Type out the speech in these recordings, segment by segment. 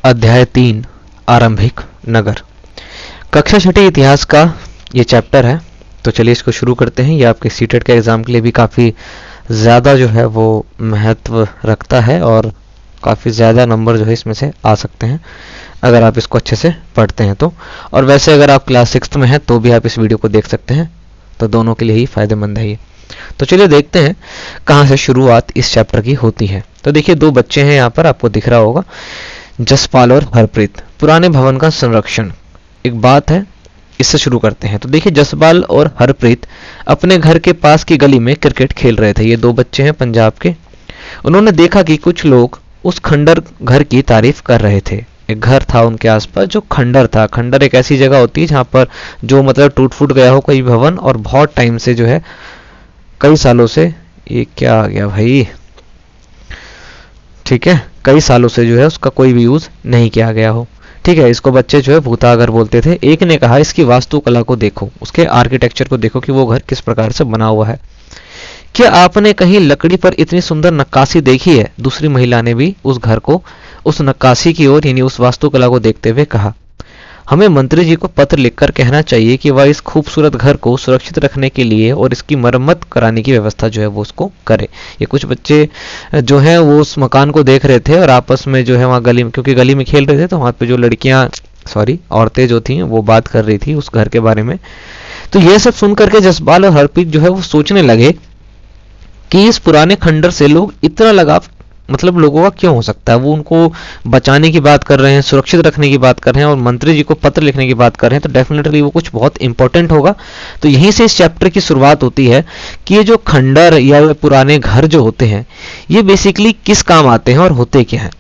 अध्याय 3 आरंभिक नगर। कक्षा छठी इतिहास का ये चैप्टर है। तो चलिए इसको शुरू करते हैं। ये आपके सीटेट के एग्ज़ाम के लिए भी काफ़ी ज़्यादा जो है वो महत्व रखता है और काफ़ी ज़्यादा नंबर जो है इसमें से आ सकते हैं अगर आप इसको अच्छे से पढ़ते हैं तो। और वैसे अगर आप क्लास 6 में हैं तो भी आप इस वीडियो को देख सकते हैं, तो दोनों के लिए ही फ़ायदेमंद है ये। तो चलिए देखते हैं कहाँ से शुरुआत इस चैप्टर की होती है। तो देखिए दो बच्चे हैं यहाँ पर, आपको दिख रहा होगा, जसपाल और हरप्रीत। पुराने भवन का संरक्षण एक बात है, इससे शुरू करते हैं। तो देखिए जसपाल और हरप्रीत अपने घर के पास की गली में क्रिकेट खेल रहे थे। ये दो बच्चे हैं पंजाब के। उन्होंने देखा कि कुछ लोग उस खंडर घर की तारीफ कर रहे थे। एक घर था उनके आसपास जो खंडर था। खंडर एक ऐसी जगह होती है जहाँ पर जो मतलब टूट फूट गया हो कोई भवन और बहुत टाइम से जो है, कई सालों से, ये क्या आ गया भाई, ठीक है, कई सालों से जो है उसका कोई भी यूज नहीं किया गया हो। ठीक है, इसको बच्चे जो है भूताघर बोलते थे। एक ने कहा इसकी वास्तुकला को देखो, उसके आर्किटेक्चर को देखो कि वो घर किस प्रकार से बना हुआ है। क्या आपने कहीं लकड़ी पर इतनी सुंदर नक्काशी देखी है? दूसरी महिला ने भी उस घर को, उस नक्काशी की ओर यानी उस वास्तुकला को देखते हुए कहा। हमें मंत्री जी को पत्र लिखकर कहना चाहिए कि वह इस खूबसूरत घर को सुरक्षित रखने के लिए और इसकी मरम्मत कराने की व्यवस्था जो है वो उसको करे। ये कुछ बच्चे जो हैं वो उस मकान को देख रहे थे और आपस में जो है वहाँ गली में, क्योंकि गली में खेल रहे थे, तो वहाँ पे जो लड़कियां, सॉरी औरतें जो थी वो बात कर रही थी उस घर के बारे में। तो ये सब सुन करके जसपाल और हरप्रीत जो है वो सोचने लगे कि इस पुराने खंडर से लोग इतना लगाव मतलब लोगों का क्यों हो सकता है। वो उनको बचाने की बात कर रहे हैं, सुरक्षित रखने की बात कर रहे हैं और मंत्री जी को पत्र लिखने की बात कर रहे हैं, तो डेफिनेटली वो कुछ बहुत इंपॉर्टेंट होगा। तो यहीं से इस चैप्टर की शुरुआत होती है कि ये जो खंडर या पुराने घर जो होते हैं ये बेसिकली किस काम आते हैं और होते क्या हैं।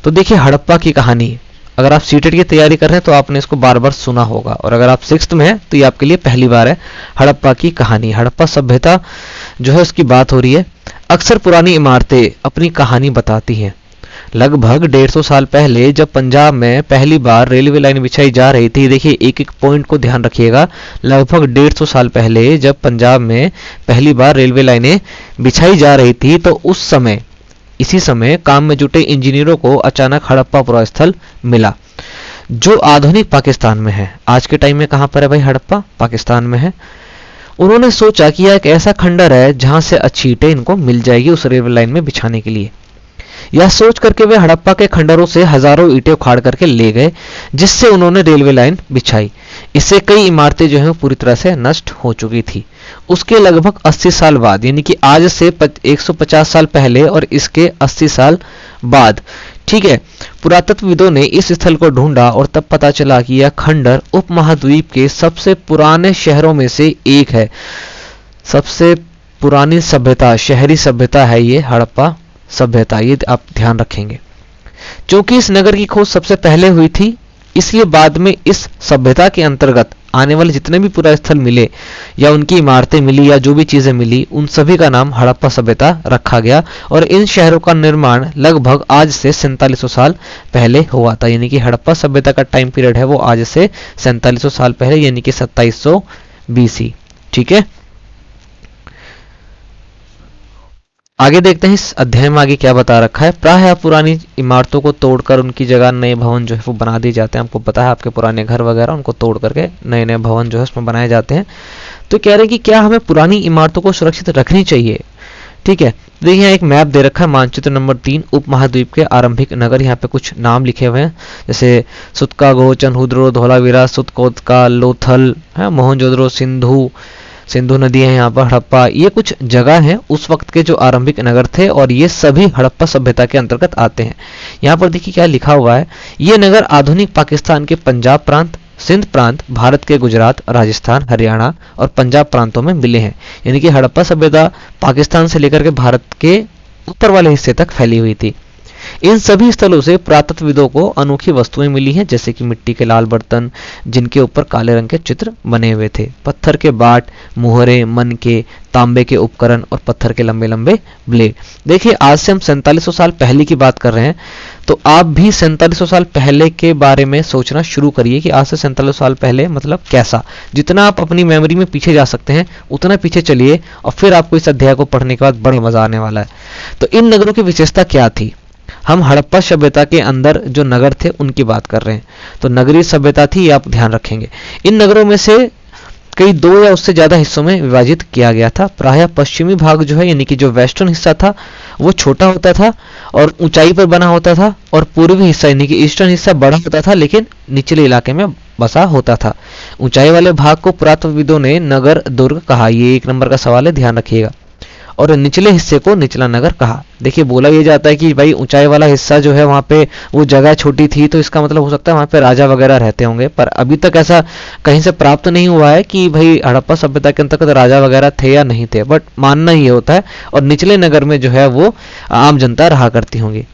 तो देखिए हड़प्पा की कहानी, अगर आप सीटेट की तैयारी कर रहे हैं तो आपने इसको बार बार सुना होगा, और अगर आप 6th में हैं तो ये आपके लिए पहली बार है। हड़प्पा की कहानी, हड़प्पा सभ्यता जो है उसकी बात हो रही है। अक्सर पुरानी इमारतें अपनी कहानी बताती हैं। लगभग 150 साल पहले जब पंजाब में पहली बार रेलवे लाइन बिछाई जा रही थी, देखिए एक एक पॉइंट को ध्यान रखिएगा, लगभग 150 साल पहले जब पंजाब में पहली बार रेलवे लाइनें बिछाई जा रही थी, तो उस समय, इसी समय काम में जुटे इंजीनियरों को अचानक हड़प्पा पुरास्थल मिला जो आधुनिक पाकिस्तान में है। आज के टाइम में कहाँ पर है भाई? हड़प्पा पाकिस्तान में है। उन्होंने सोचा कि यह एक ऐसा खंडर है जहां से अच्छी ईंटें इनको मिल जाएगी उस रेलवे लाइन में बिछाने के लिए। यह सोच करके वे हड़प्पा के खंडरों से हजारों ईंटें उखाड़ करके ले गए, जिससे उन्होंने रेलवे लाइन बिछाई। इससे कई इमारतें जो हैं पूरी तरह से नष्ट हो चुकी थी। उसके लगभग 80 साल बाद, यानी कि आज से 150 साल पहले और इसके 80 साल बाद, ठीक है, पुरातत्वविदों ने इस स्थल को ढूंढा और तब पता चला कि यह खंडर उपमहाद्वीप के सबसे पुराने शहरों में से एक है। सबसे पुरानी सभ्यता, शहरी सभ्यता है ये हड़प्पा सभ्यता, ये आप ध्यान रखेंगे। क्योंकि इस नगर की खोज सबसे पहले हुई थी, इसलिए बाद में इस सभ्यता के अंतर्गत आने वाले जितने भी पुरा स्थल मिले या उनकी इमारतें मिली या जो भी चीजें मिली, उन सभी का नाम हड़प्पा सभ्यता रखा गया। और इन शहरों का निर्माण लगभग आज से 4700 साल पहले हुआ था। यानी कि हड़प्पा सभ्यता का टाइम पीरियड है वो आज से 4700 साल पहले, यानी कि 2700 BC। ठीक है, आगे देखते हैं इस अध्याय में आगे क्या बता रखा है। प्रायः पुरानी इमारतों को तोड़कर उनकी जगह नए भवन जो है वो बना दिए जाते हैं। आपको पता है आपके पुराने घर वगैरह उनको तोड़ करके नए नए भवन जो है उसमें बनाए जाते हैं। तो कह रहे हैं कि क्या हमें पुरानी इमारतों को सुरक्षित रखनी चाहिए। ठीक है, देखिए यहाँ एक मैप दे रखा है, मानचित्र नंबर 3, उपमहाद्वीप के आरंभिक नगर। यहाँ पे कुछ नाम लिखे हुए हैं, जैसे सुतकागो, चनहुद्रो, धोलावीरा, सुतकोतका, लोथल है, मोहनजोदड़ो, सिंधु नदी है यहाँ पर, हड़प्पा, ये कुछ जगह हैं उस वक्त के जो आरंभिक नगर थे और ये सभी हड़प्पा सभ्यता के अंतर्गत आते हैं। यहाँ पर देखिए क्या लिखा हुआ है, ये नगर आधुनिक पाकिस्तान के पंजाब प्रांत, सिंध प्रांत, भारत के गुजरात, राजस्थान, हरियाणा और पंजाब प्रांतों में मिले हैं। यानी कि हड़प्पा सभ्यता पाकिस्तान से लेकर के भारत के ऊपर वाले हिस्से तक फैली हुई थी। इन सभी स्थलों से पुरातत्वविदों को अनोखी वस्तुएं मिली हैं, जैसे कि मिट्टी के लाल बर्तन जिनके ऊपर काले रंग के चित्र बने हुए थे, पत्थर के बाट, मुहरे, मनके, तांबे के उपकरण और पत्थर के लंबे लंबे ब्लेड। देखिए आज से हम 4700 साल पहले की बात कर रहे हैं, तो आप भी 4700 साल पहले के बारे में सोचना शुरू करिए कि आज से 4700 साल पहले मतलब कैसा। जितना आप अपनी मेमोरी में पीछे जा सकते हैं उतना पीछे चलिए और फिर आपको इस अध्याय को पढ़ने के बाद बड़ा मजा आने वाला है। तो इन नगरों की विशेषता क्या थी? हम हड़प्पा सभ्यता के अंदर जो नगर थे उनकी बात कर रहे हैं। तो नगरीय सभ्यता थी, ये आप ध्यान रखेंगे। इन नगरों में से कई दो या उससे ज्यादा हिस्सों में विभाजित किया गया था। प्रायः पश्चिमी भाग जो है यानी कि जो वेस्टर्न हिस्सा था वो छोटा होता था और ऊंचाई पर बना होता था, और पूर्वी हिस्सा यानी कि ईस्टर्न हिस्सा बड़ा होता था लेकिन निचले इलाके में बसा होता था। ऊंचाई वाले भाग को पुरातत्वविदों ने नगर दुर्ग कहा। ये 1 नंबर का सवाल है, ध्यान रखिएगा। और निचले हिस्से को निचला नगर कहा। देखिए बोला ये जाता है कि भाई ऊंचाई वाला हिस्सा जो है वहाँ पे वो जगह छोटी थी, तो इसका मतलब हो सकता है वहाँ पे राजा वगैरह रहते होंगे, पर अभी तक ऐसा कहीं से प्राप्त नहीं हुआ है कि भाई हड़प्पा सभ्यता के अंतर्गत राजा वगैरह थे या नहीं थे, बट मानना ये होता है। और निचले नगर में जो है वो आम जनता रहा करती होंगी।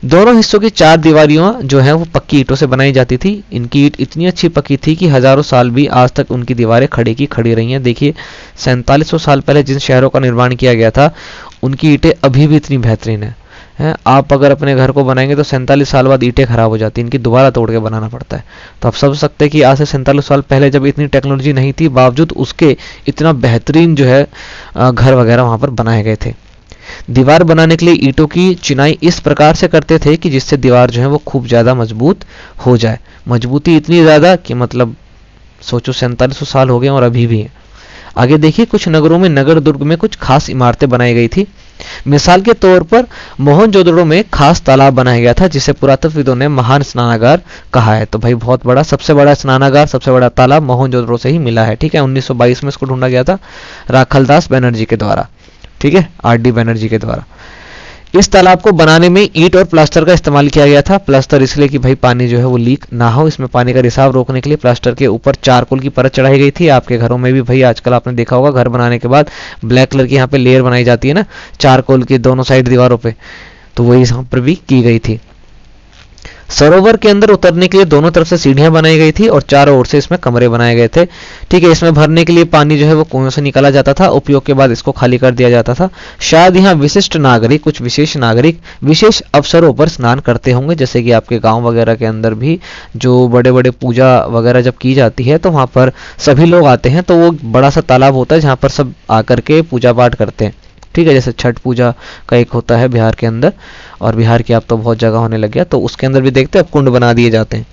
दोनों हिस्सों की 4 दीवारियां जो है वो पक्की ईंटों से बनाई जाती थी। इनकी ईंट इतनी अच्छी पकी थी कि हजारों साल भी आज तक उनकी दीवारें खड़ी की खड़ी रही हैं। देखिए 4700 साल पहले जिन शहरों का निर्माण किया गया था उनकी ईंटें अभी भी इतनी बेहतरीन है। आप अगर अपने घर को बनाएंगे तो 47 साल बाद ईंटें खराब हो जाती हैं, इनकी दोबारा तोड़ के बनाना पड़ता है। तो आप समझ सकते हैं कि आज से 47 साल पहले जब इतनी टेक्नोलॉजी नहीं थी, बावजूद उसके इतना बेहतरीन जो है घर वगैरह वहाँ पर बनाए गए थे। दीवार बनाने के लिए ईंटों की चिनाई इस प्रकार से करते थे कि जिससे दीवार जो है वो खूब ज़्यादा मजबूत हो जाए। मजबूती इतनी ज़्यादा कि मतलब सोचो 4700 साल हो गए और अभी भी है। आगे देखिए, कुछ नगरों में नगर दुर्ग में कुछ खास इमारतें बनाई गई थी। मिसाल के तौर पर मोहनजोदड़ो में खास तालाब बनाया गया था जिसे पुरातत्वविदों ने महान स्नानागार कहा है। तो भाई बहुत बड़ा, सबसे बड़ा स्नानागार, सबसे बड़ा तालाब मोहनजोदड़ो से ही मिला है। ठीक है, 1922 में इसको ढूंढा गया था राखलदास बनर्जी के द्वारा। ठीक है, आर.डी. बनर्जी के द्वारा। इस तालाब को बनाने में ईंट और प्लास्टर का इस्तेमाल किया गया था। प्लास्टर इसलिए कि भाई पानी जो है वो लीक ना हो, इसमें पानी का रिसाव रोकने के लिए प्लास्टर के ऊपर चारकोल की परत चढ़ाई गई थी। आपके घरों में भी भाई आजकल आपने देखा होगा, घर बनाने के बाद ब्लैक कलर की यहाँ पे लेयर बनाई जाती है ना चारकोल की दोनों साइड दीवारों पे, तो वही यहाँ पर भी की गई थी। सरोवर के अंदर उतरने के लिए दोनों तरफ से सीढ़ियां बनाई गई थी और चारों ओर से इसमें कमरे बनाए गए थे। ठीक है, इसमें भरने के लिए पानी जो है वो कुएं से निकाला जाता था, उपयोग के बाद इसको खाली कर दिया जाता था। शायद यहाँ विशिष्ट नागरिक, कुछ विशेष नागरिक विशेष अवसरों पर स्नान करते होंगे, जैसे कि आपके गांव वगैरह के अंदर भी जो बड़े बड़े पूजा वगैरह जब की जाती है तो वहाँ पर सभी लोग आते हैं, तो वो बड़ा सा तालाब होता है जहाँ पर सब आकर के पूजा पाठ करते हैं। ठीक है, जैसे छठ पूजा का एक होता है बिहार के अंदर, और बिहार की आप तो बहुत जगह होने लग गया, तो उसके अंदर भी देखते हैं अब कुंड बना दिए जाते हैं।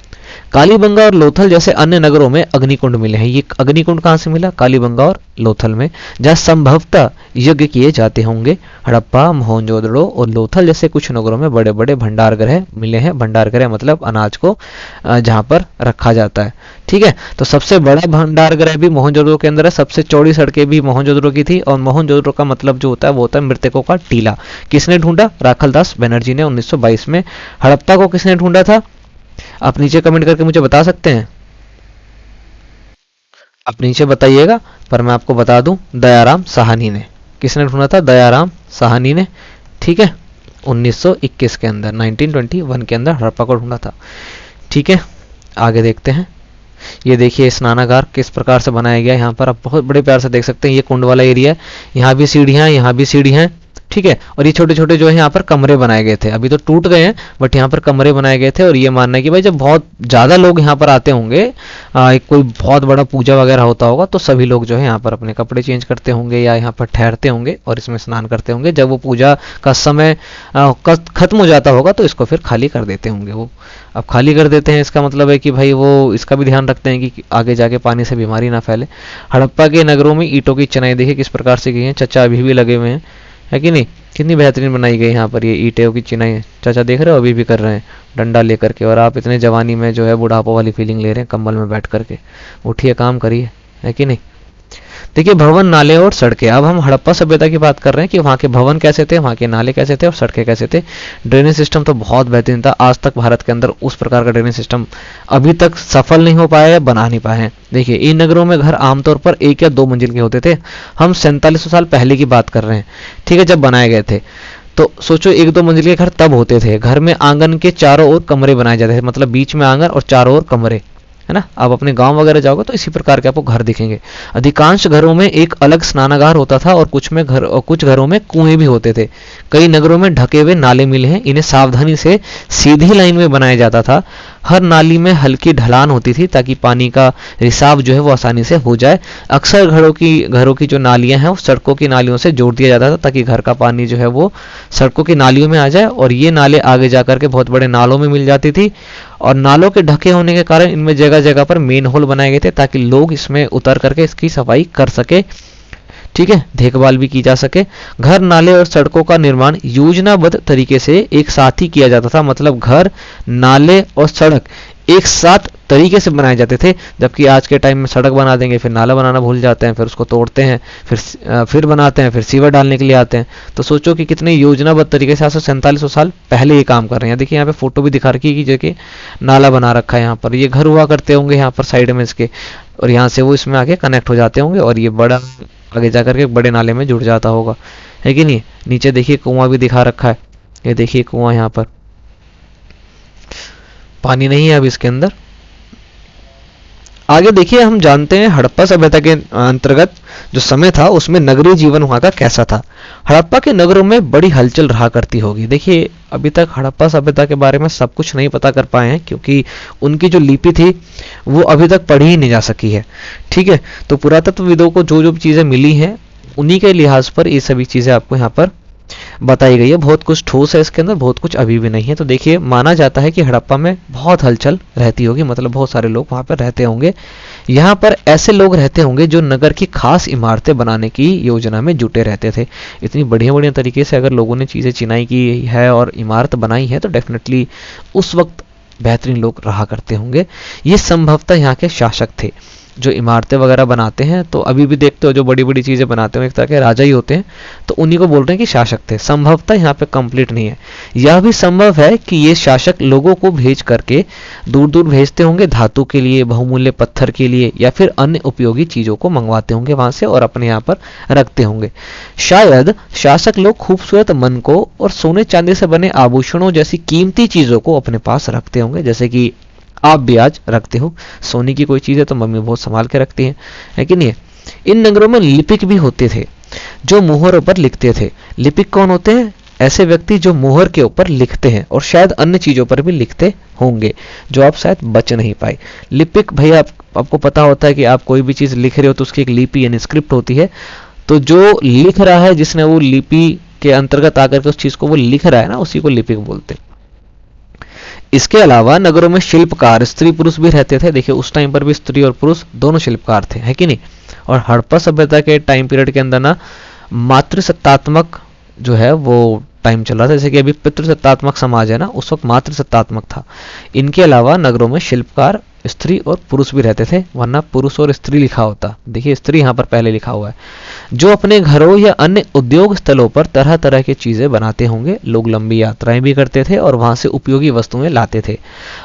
कालीबंगा और लोथल जैसे अन्य नगरों में अग्निकुंड मिले हैं। ये अग्निकुंड कहाँ से मिला? कालीबंगा और लोथल में, जहाँ संभवतः यज्ञ किए जाते होंगे। हड़प्पा, मोहनजोदड़ो और लोथल जैसे कुछ नगरों में बड़े बड़े भंडार गृह मिले हैं। भंडार गृह मतलब अनाज को जहाँ पर रखा जाता है। ठीक है, तो सबसे बड़ा भंडार गृह भी मोहनजोदड़ो के अंदर है। सबसे चौड़ी सड़कें भी मोहनजोदड़ो की थी, और मोहनजोदड़ो का मतलब जो होता है वो होता है मृतकों का टीला। किसने ढूंढा? राखलदास बनर्जी ने 1922 में। हड़प्पा को किसने ढूंढा था? आप नीचे कमेंट करके मुझे बता सकते हैं, आप नीचे बताइएगा, पर मैं आपको बता दूं, दयाराम साहनी ने। किसने ढूंढा था? दयाराम साहनी ने। ठीक है, 1921 के अंदर, 1921 के अंदर हड़प्पा को ढूंढा था। ठीक है, आगे देखते हैं। ये देखिए स्नानागार किस प्रकार से बनाया गया है। यहाँ पर आप बहुत बड़े प्यार से देख सकते हैं, ये कुंड वाला एरिया है, यहाँ भी सीढ़ियाँ, यहाँ भी सीढ़ियाँ। ठीक है, और ये छोटे छोटे जो है यहाँ पर कमरे बनाए गए थे, अभी तो टूट गए हैं, बट यहाँ पर कमरे बनाए गए थे। और ये मानना है कि भाई जब बहुत ज़्यादा लोग यहाँ पर आते होंगे, कोई बहुत बड़ा पूजा वगैरह होता होगा, तो सभी लोग जो है यहाँ पर अपने कपड़े चेंज करते होंगे या यहाँ पर ठहरते होंगे और इसमें स्नान करते होंगे। जब वो पूजा का समय खत्म हो जाता होगा तो इसको फिर खाली कर देते होंगे। वो अब खाली कर देते हैं, इसका मतलब है कि भाई वो इसका भी ध्यान रखते हैं कि आगे जाके पानी से बीमारी ना फैले। हड़प्पा के नगरों में ईंटों की चिनाई देखिए किस प्रकार से की है। चचा अभी भी लगे हुए हैं, है कि नहीं? कितनी बेहतरीन बनाई गई यहाँ पर ये ईंटों की चिनाई है। चाचा देख रहे हो, अभी भी कर रहे हैं डंडा लेकर के, और आप इतने जवानी में जो है बुढ़ापा वाली फीलिंग ले रहे हैं कंबल में बैठ करके। उठिए, काम करिए, है कि नहीं? देखिए भवन, नाले और सड़कें। अब हम हड़प्पा सभ्यता की बात कर रहे हैं कि वहाँ के भवन कैसे थे, वहाँ के नाले कैसे थे और सड़कें कैसे थे। ड्रेनेज सिस्टम तो बहुत बेहतरीन था। आज तक भारत के अंदर उस प्रकार का ड्रेनेज सिस्टम अभी तक सफल नहीं हो पाया या बना नहीं पाए हैं। देखिए इन नगरों में घर आमतौर पर 1 या 2 मंजिल के होते थे। हम 4700 साल पहले की बात कर रहे हैं, ठीक है, जब बनाए गए थे। तो सोचो 1-2 मंजिल के घर तब होते थे। घर में आंगन के चारों ओर कमरे बनाए जाते थे, मतलब बीच में आंगन और चारों ओर कमरे, है ना? आप अपने गांव वगैरह जाओगे तो इसी प्रकार के आपको घर दिखेंगे। अधिकांश घरों में एक अलग स्नानागार होता था और कुछ घरों में कुएं भी होते थे। कई नगरों में ढके हुए नाले मिले हैं, इन्हें सावधानी से सीधी लाइन में बनाया जाता था। हर नाली में हल्की ढलान होती थी ताकि पानी का रिसाव जो है वो आसानी से हो जाए। अक्सर घरों की जो नालियां हैं वो सड़कों की नालियों से जोड़ दिया जाता था ताकि घर का पानी जो है वो सड़कों की नालियों में आ जाए, और ये नाले आगे जाकर के बहुत बड़े नालों में मिल जाती थी। और नालों के ढके होने के कारण इनमें जगह जगह पर मेन होल बनाए गए थे ताकि लोग इसमें उतर करके इसकी सफाई कर सके, ठीक है, देखभाल भी की जा सके। घर, नाले और सड़कों का निर्माण योजनाबद्ध तरीके से एक साथ ही किया जाता था, मतलब घर, नाले और सड़क एक साथ तरीके से बनाए जाते थे। जबकि आज के टाइम में सड़क बना देंगे, फिर नाला बनाना भूल जाते हैं, फिर उसको तोड़ते हैं, फिर बनाते हैं, फिर सीवर डालने के लिए आते हैं। तो सोचो कि कितने योजनाबद्ध तरीके से 4700 साल पहले ये काम कर रहे हैं। देखिए यहाँ पे फोटो भी दिखा रखी है कि जगह नाला बना रखा है यहाँ पर, ये घर हुआ करते होंगे यहाँ पर साइड में इसके, और यहाँ से वो इसमें आके कनेक्ट हो जाते होंगे और ये बड़ा आगे जाकर के बड़े नाले में जुड़ जाता होगा, है कि नहीं। नीचे देखिए कुआं भी दिखा रखा है, ये देखिए कुआं, यहाँ पर पानी नहीं है अब इसके अंदर। आगे देखिए हम जानते हैं हड़प्पा सभ्यता के अंतर्गत जो समय था उसमें नगरीय जीवन वहां का कैसा था। हड़प्पा के नगरों में बड़ी हलचल रहा करती होगी। देखिए अभी तक हड़प्पा सभ्यता के बारे में सब कुछ नहीं पता कर पाए हैं क्योंकि उनकी जो लिपि थी वो अभी तक पढ़ी ही नहीं जा सकी है, ठीक है। तो पुरातत्वविदों को जो जो चीजें मिली हैं उन्हीं के लिहाज पर ये सभी चीजें आपको यहाँ पर बताई गई है। बहुत कुछ ठोस है इसके अंदर, बहुत कुछ अभी भी नहीं है। तो देखिए माना जाता है कि हड़प्पा में बहुत हलचल रहती होगी, मतलब बहुत सारे लोग वहां पर रहते होंगे। यहाँ पर ऐसे लोग रहते होंगे जो नगर की खास इमारतें बनाने की योजना में जुटे रहते थे। इतनी बढ़िया बढ़िया तरीके से अगर लोगों ने चीजें चिनाई की है और इमारत बनाई है तो डेफिनेटली उस वक्त बेहतरीन लोग रहा करते होंगे। ये संभवतः यहाँ के शासक थे जो इमारतें वगैरह बनाते हैं। तो अभी भी देखते हो जो बड़ी बड़ी चीजें बनाते हैं एक तरह के राजा ही होते हैं, तो उन्हीं को बोल रहे हैं कि शासक थे। संभवतः यहाँ पे कंप्लीट नहीं है। यह भी संभव है कि ये शासक लोगों को भेज करके दूर दूर भेजते होंगे धातु के लिए, बहुमूल्य पत्थर के लिए, या फिर अन्य उपयोगी चीजों को मंगवाते होंगे वहां से और अपने यहाँ पर रखते होंगे। शायद शासक लोग खूबसूरत मनकों और सोने चांदी से बने आभूषणों जैसी कीमती चीजों को अपने पास रखते होंगे, जैसे कि आप भी आज रखते हो। सोने की कोई चीज है तो मम्मी बहुत संभाल के रखती है कि नहीं। इन नगरों में लिपिक भी होते थे जो मुहरों पर लिखते थे। लिपिक कौन होते हैं? ऐसे व्यक्ति जो मुहर के ऊपर लिखते हैं और शायद अन्य चीजों पर भी लिखते होंगे जो आप शायद बच नहीं पाए। लिपिक भैया आपको पता होता है कि आप कोई भी चीज लिख रहे हो तो उसकी एक लिपि यानी स्क्रिप्ट होती है। तो जो लिख रहा है, जिसने वो लिपि के अंतर्गत आकर के उस चीज को वो लिख रहा है ना, उसी को लिपिक बोलते हैं। इसके अलावा नगरों में शिल्पकार स्त्री पुरुष भी रहते थे। देखिए उस टाइम पर भी स्त्री और पुरुष दोनों शिल्पकार थे, है कि नहीं। और हड़प्पा सभ्यता के टाइम पीरियड के अंदर ना मातृसत्तात्मक जो है वो टाइम चल रहा था। जैसे कि अभी पितृसत्तात्मक समाज है ना, उस वक्त मातृसत्तात्मक था। इनके अलावा नगरों में शिल्पकार स्त्री और पुरुष भी रहते थे, वरना पुरुष और स्त्री लिखा होता। देखिए स्त्री यहाँ पर पहले लिखा हुआ है। जो अपने घरों या अन्य उद्योग स्थलों पर तरह तरह की चीजें बनाते होंगे। लोग लंबी यात्राएं भी करते थे और वहां से उपयोगी वस्तुएं लाते थे,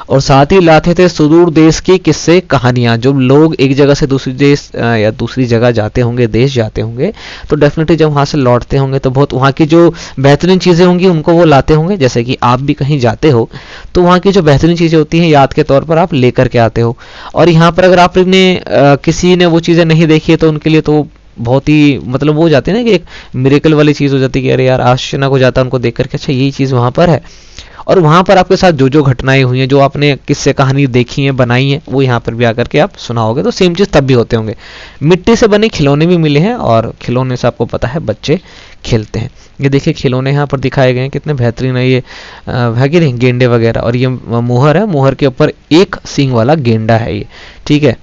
और साथ ही लाते थे सुदूर देश की किस्से कहानियां। जो लोग एक जगह से दूसरी देश या दूसरी जगह जाते होंगे, देश जाते होंगे, तो डेफिनेटली जब वहां से लौटते होंगे तो बहुत वहां की जो बेहतरीन चीजें होंगी उनको वो लाते होंगे। जैसे कि आप भी कहीं जाते हो तो वहां की जो बेहतरीन चीजें होती हैं याद के तौर पर आप लेकर के आते हो। और यहाँ पर अगर आपने किसी ने वो चीजें नहीं देखी है तो उनके लिए तो बहुत ही मतलब वो हो जाती है ना कि एक मिरेकल वाली चीज हो जाती है कि अरे यार आश्चर्य हो जाता है उनको देख करके, अच्छा यही चीज वहां पर है। और वहां पर आपके साथ जो जो घटनाएं हुई हैं, जो आपने किससे कहानी देखी है, बनाई है, वो यहाँ पर भी आकर के आप सुनाओगे। तो सेम चीज तब भी होते होंगे। मिट्टी से बने खिलौने भी मिले हैं, और खिलौने से आपको पता है बच्चे खेलते हैं। ये देखिए खिलौने यहाँ पर दिखाए गए हैं, कितने बेहतरीन है ये, है कि नहीं, गेंडे वगैरह। और ये मुहर है, मुहर के ऊपर एक सींग वाला गेंडा है ये, ठीक है।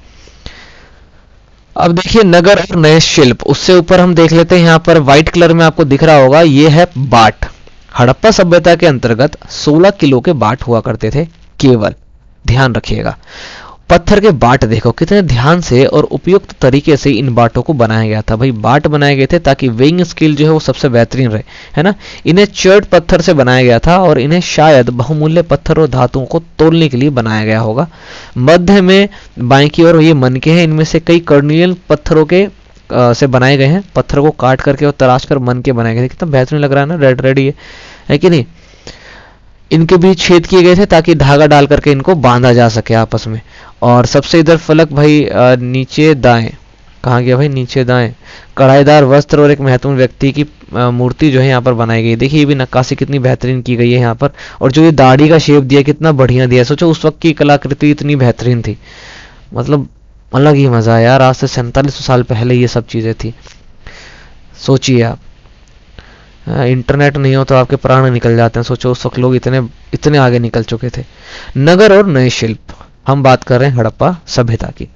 अब देखिए नगर और नए शिल्प, उससे ऊपर हम देख लेते हैं। यहाँ पर व्हाइट कलर में आपको दिख रहा होगा, ये है बाट। हड़प्पा सभ्यता के अंतर्गत 16 किलो के बाट हुआ करते थे केवल, ध्यान रखिएगा। पत्थर के बाट देखो कितने ध्यान से और उपयुक्त तरीके से इन बाटों को बनाया गया था। भाई बाट बनाए गए थे ताकि वेइंग स्किल जो है वो सबसे बेहतरीन रहे, है ना। इन्हें चर्ड पत्थर से बनाया गया था और इन्हें शायद बहुमूल्य पत्थर और धातुओं को तोलने के लिए बनाया गया होगा। मध्य में बाएं की ओर ये मनके हैं, इनमें से कई कर्नियल पत्थरों के से बनाए गए हैं। पत्थर को काट करके और तराश कर मनके बनाए गए थे। कितना बेहतरीन लग रहा है ना, रेड रेड ये, है कि नहीं। इनके बीच छेद किए गए थे ताकि धागा डाल करके इनको बांधा जा सके आपस में। और सबसे इधर फलक भाई नीचे दाएं, कहाँ गया भाई, नीचे दाएं। कढ़ाईदार वस्त्र और एक महत्वपूर्ण व्यक्ति की मूर्ति जो है यहाँ पर बनाई गई। देखिए ये भी नक्काशी कितनी बेहतरीन की गई है यहाँ पर, और जो ये दाढ़ी का शेप दिया कितना बढ़िया दिया। सोचो उस वक्त की कलाकृति इतनी बेहतरीन थी, मतलब अलग ही मजा है यार। आज से 4700 साल पहले ये सब चीजें थी, सोचिए आप। इंटरनेट नहीं हो तो आपके प्राण निकल जाते हैं। सोचो उस वक्त लोग इतने इतने आगे निकल चुके थे। नगर और नए शिल्प, हम बात कर रहे हैं हड़प्पा सभ्यता की।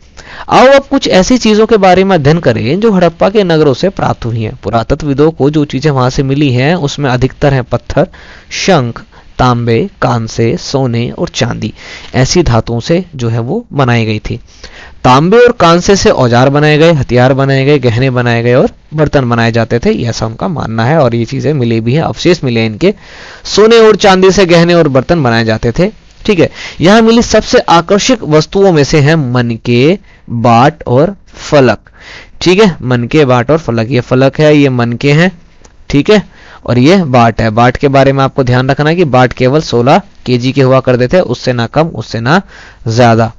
आओ अब कुछ ऐसी चीजों के बारे में अध्ययन करें जो हड़प्पा के नगरों से प्राप्त हुई हैं। पुरातत्वविदों को जो चीजें वहां से मिली हैं उसमें अधिकतर हैं पत्थर, शंख, तांबे, कांसे, सोने और चांदी, ऐसी धातुओं से जो है वो बनाई गई थी। तांबे और कांसे से औजार बनाए गए, हथियार बनाए गए, गहने बनाए गए और बर्तन बनाए जाते थे, ऐसा उनका मानना है। और ये चीजें मिली भी हैं, अवशेष मिले इनके। सोने और चांदी से गहने और बर्तन बनाए जाते थे। ठीक है, यहां मिली सबसे आकर्षक वस्तुओं में से हैं मनके, बाट और फलक। ठीक है, मनके, बाट और फलक। ये फलक है, ये मनके हैं, ठीक है, और ये बाट है। बाट के बारे में आपको ध्यान रखना है कि बाट केवल 16 केजी के हुआ करते थे, उससे ना कम उससे ना ज्यादा।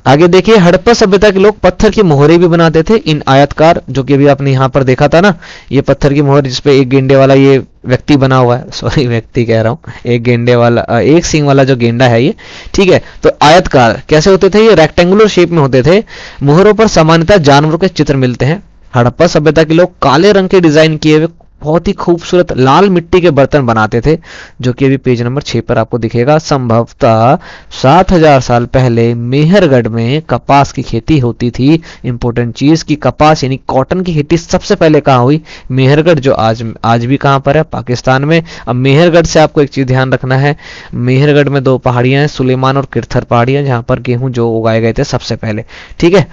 आगे देखिए, हड़प्पा सभ्यता के लोग पत्थर की मोहरें भी बनाते थे। इन आयतकार, जो कि अभी आपने यहाँ पर देखा था ना, ये पत्थर की मोहर जिसपे एक गेंडे वाला ये व्यक्ति बना हुआ है, सॉरी व्यक्ति कह रहा हूँ, एक गेंडे वाला, एक सींग वाला जो गेंडा है ये, ठीक है। तो आयतकार कैसे होते थे, ये रेक्टेंगुलर शेप में होते थे। मोहरों पर सामान्यतः जानवरों के चित्र मिलते हैं। हड़प्पा सभ्यता के लोग काले रंग के डिजाइन किए हुए बहुत ही खूबसूरत लाल मिट्टी के बर्तन बनाते थे, जो कि अभी पेज नंबर 6 पर आपको दिखेगा। संभवतः 7000 साल पहले मेहरगढ़ में कपास की खेती होती थी। इंपॉर्टेंट चीज की कपास यानी कॉटन की खेती सबसे पहले कहाँ हुई, मेहरगढ़, जो आज भी कहाँ पर है, पाकिस्तान में। अब मेहरगढ़ से आपको एक चीज ध्यान रखना है, मेहरगढ़ में 2 पहाड़ियां हैं, सुलेमान और किरथर पहाड़ियां, जहां पर गेहूं जो उगाए गए थे सबसे पहले। ठीक है,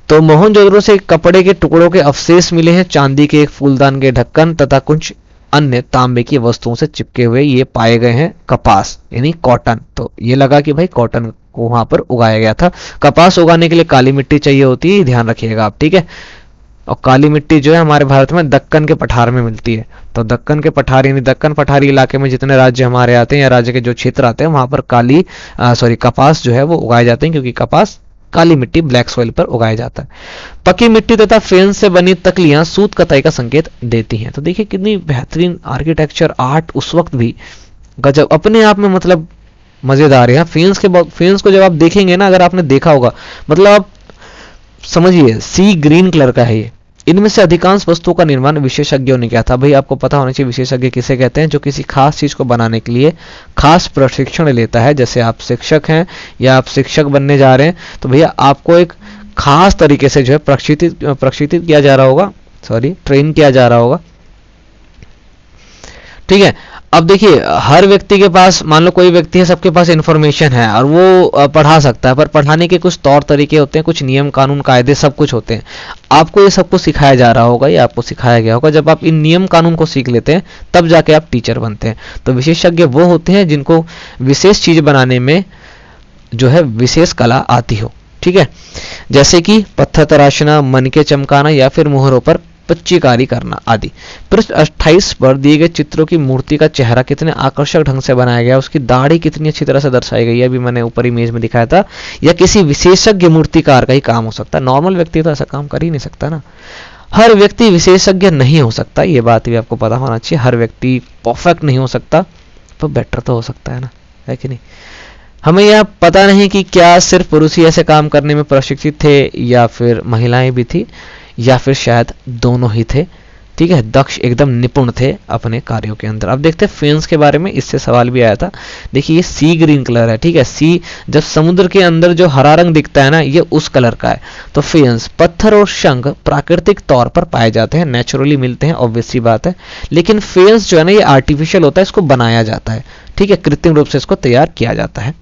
तो मोहनजोदड़ो से कपड़े के टुकड़ों के अवशेष मिले हैं। चांदी के एक फूलदान के ढक्कन तथा कुछ अन्य तांबे की वस्तुओं से चिपके हुए ये पाए गए हैं कपास यानी कॉटन। तो ये लगा कि भाई कॉटन को वहां पर उगाया गया था। कपास उगाने के लिए काली मिट्टी चाहिए होती है, ध्यान रखिएगा आप, ठीक है। और काली मिट्टी जो है हमारे भारत में दक्कन के पठार में मिलती है। तो दक्कन के पठार यानी दक्कन पठारी इलाके में जितने राज्य हमारे आते हैं या राज्य के जो क्षेत्र आते हैं वहां पर कपास जो है वो उगाए जाते हैं, क्योंकि कपास काली मिट्टी ब्लैक सॉइल पर उगाया जाता है। पक्की मिट्टी तथा फेन से बनी तकलियां सूत कताई का संकेत देती हैं। तो देखिए कितनी बेहतरीन आर्किटेक्चर आर्ट उस वक्त भी गजब, अपने आप में मतलब मजेदार है। फेंस को जब आप देखेंगे ना, अगर आपने देखा होगा, मतलब आप समझिए सी ग्रीन कलर का है ये। इनमें से अधिकांश वस्तुओं का निर्माण विशेषज्ञों ने किया था। भाई आपको पता होना चाहिए विशेषज्ञ किसे कहते हैं, जो किसी खास चीज को बनाने के लिए खास प्रशिक्षण लेता है। जैसे आप शिक्षक हैं या आप शिक्षक बनने जा रहे हैं, तो भैया आपको एक खास तरीके से जो है प्रशिक्षित किया जा रहा होगा, ट्रेन किया जा रहा होगा, ठीक है। अब देखिए हर व्यक्ति के पास, मान लो कोई व्यक्ति है, सबके पास इंफॉर्मेशन है और वो पढ़ा सकता है, पर पढ़ाने के कुछ तौर तरीके होते हैं, कुछ नियम कानून कायदे सब कुछ होते हैं। आपको ये सब कुछ सिखाया जा रहा होगा, ये आपको सिखाया गया होगा। जब आप इन नियम कानून को सीख लेते हैं तब जाके आप टीचर बनते हैं। तो विशेषज्ञ वो होते हैं जिनको विशेष चीज बनाने में जो है विशेष कला आती हो, ठीक है। जैसे कि पत्थर तराशना, मनके चमकाना या फिर मुहरों पर पच्चीकारी करना आदि। पृष्ठ 28 पर दिए गए चित्रों की मूर्ति का चेहरा कितने आकर्षक ढंग से बनाया गया, उसकी दाढ़ी कितनी अच्छी तरह से दर्शाई गई है, अभी मैंने ऊपर इमेज में दिखाया था। या किसी विशेषज्ञ मूर्तिकार का ही काम हो सकता है, नॉर्मल व्यक्ति तो ऐसा काम कर ही नहीं सकता ना। हर व्यक्ति विशेषज्ञ नहीं हो सकता, ये बात भी आपको पता होना चाहिए। हर व्यक्ति परफेक्ट नहीं हो सकता, तो बेटर तो हो सकता है ना, है कि नहीं। हमें यह पता नहीं कि क्या सिर्फ पुरुष ही ऐसे काम करने में प्रशिक्षित थे या फिर महिलाएं भी थी, या फिर शायद दोनों ही थे, ठीक है। दक्ष एकदम निपुण थे अपने कार्यों के अंदर। अब देखते हैं फेंस के बारे में, इससे सवाल भी आया था। देखिए ये सी ग्रीन कलर है, ठीक है। सी, जब समुद्र के अंदर जो हरा रंग दिखता है ना, ये उस कलर का है। तो फेंस, पत्थर और शंख प्राकृतिक तौर पर पाए जाते हैं, नेचुरली मिलते हैं, ऑब्वियस सी बात है। लेकिन फेंस जो है ना, ये आर्टिफिशियल होता है, इसको बनाया जाता है, ठीक है, कृत्रिम रूप से इसको तैयार किया जाता है।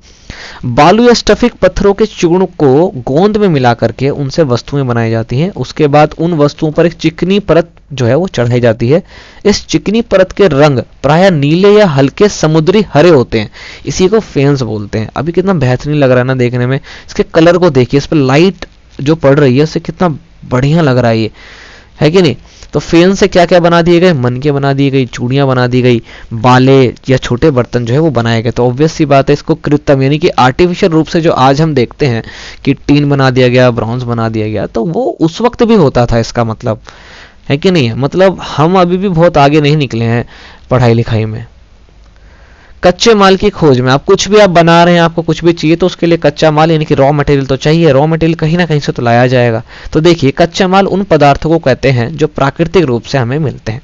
बालू या स्टफिक पत्थरों के चूर्ण को गोंद में मिला करके उनसे वस्तुएं बनाई जाती हैं। उसके बाद उन वस्तुओं पर एक चिकनी परत जो है वो चढ़ाई जाती है। इस चिकनी परत के रंग प्रायः नीले या हल्के समुद्री हरे होते हैं, इसी को फेंस बोलते हैं। अभी कितना बेहतरीन लग रहा है ना देखने में, इसके कलर को देखिए, इस पर लाइट जो पड़ रही है उससे कितना बढ़िया लग रहा है ये, है कि नहीं। तो फेन से क्या क्या बना दिए गए, मनके बना दी गई, चूड़ियां बना दी गई, बाले या छोटे बर्तन जो है वो बनाए गए। तो ऑब्वियस सी बात है, इसको कृत्रिम यानी कि आर्टिफिशियल रूप से जो आज हम देखते हैं कि टीन बना दिया गया, ब्रॉन्ज बना दिया गया, तो वो उस वक्त भी होता था। इसका मतलब है कि नहीं है, मतलब हम अभी भी बहुत आगे नहीं निकले हैं पढ़ाई लिखाई में। कच्चे माल की खोज में, आप कुछ भी आप बना रहे हैं, आपको कुछ भी चाहिए तो उसके लिए कच्चा माल यानी कि रॉ मटेरियल तो चाहिए। रॉ मटेरियल कहीं ना कहीं से तो लाया जाएगा। तो देखिए, कच्चा माल उन पदार्थों को कहते हैं जो प्राकृतिक रूप से हमें मिलते हैं,